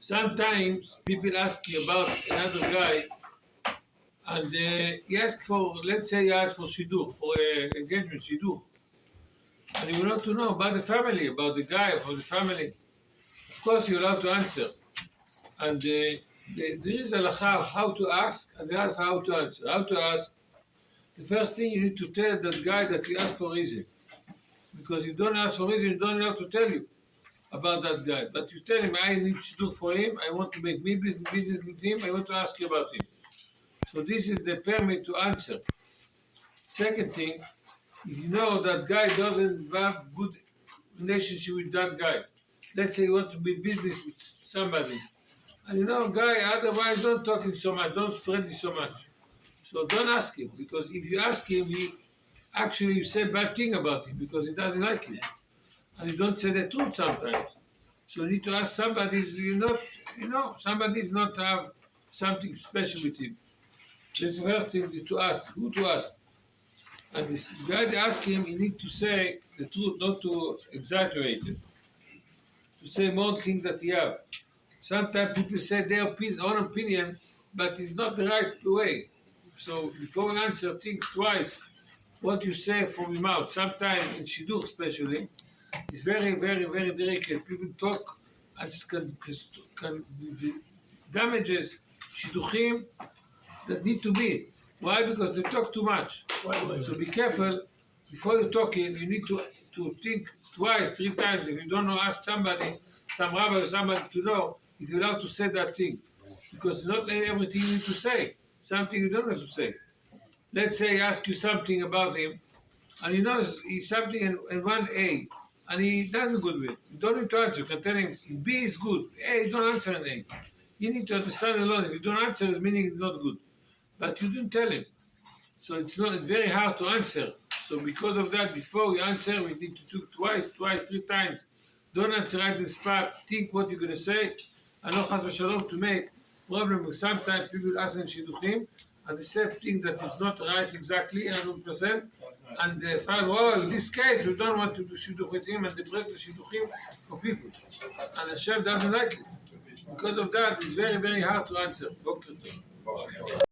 Sometimes people ask you about another guy, and he asked for, let's say, he asked for shidduch, for engagement shidduch, and you want to know about the family, about the guy, about the family. Of course, you're allowed to answer, and there is a halachah how to ask, and there is how to answer. How to ask? The first thing you need to tell that guy that you ask for reason, because you don't ask for reason, you don't have to tell you about that guy. But you tell him, I need to do for him, I want to make me business with him, I want to ask you about him. So this is the permit to answer. Second thing, if you know that guy doesn't have good relationship with that guy, let's say you want to be business with somebody, and you know guy otherwise don't talk him so much, don't friendly so much. So don't ask him, because if you ask him, he actually you say bad thing about him because he doesn't like you. And you don't say the truth sometimes. So you need to ask somebody, somebody is not to have something special with him. That's the first thing to ask, who to ask. And this guy ask him, you need to say the truth, not to exaggerate it. To say more things that you have. Sometimes people say their own opinion, but it's not the right way. So before you answer, think twice what you say from your mouth. Sometimes in shidduch especially, it's very, very, very delicate. People talk and can damages shidduchim that need to be. Why? Because they talk too much. So be careful before you're talking. You need to think twice, 3 times. If you don't know, ask somebody, some rabbi or somebody to know if you're allowed to say that thing. Because not everything you need to say. Something you don't have to say. Let's say I ask you something about him, and he knows he's something in 1A, and he doesn't good with it. You don't need to answer. You can tell him B is good. A, don't answer an A. You need to understand alone. If you don't answer, it's meaning it's not good. But you didn't tell him. So it's very hard to answer. So because of that, before we answer, we need to think twice, 3 times. Don't answer right in the spot. Think what you're going to say. And not chas v'shalom to make problem. Because sometimes people ask in shidduchim, and they say things that is not right exactly, 100%. And they find, oh, in this case, we don't want to do shidduch with him, and they break the shidduchim for people. And Hashem doesn't like it. Because of that, it's very, very hard to answer.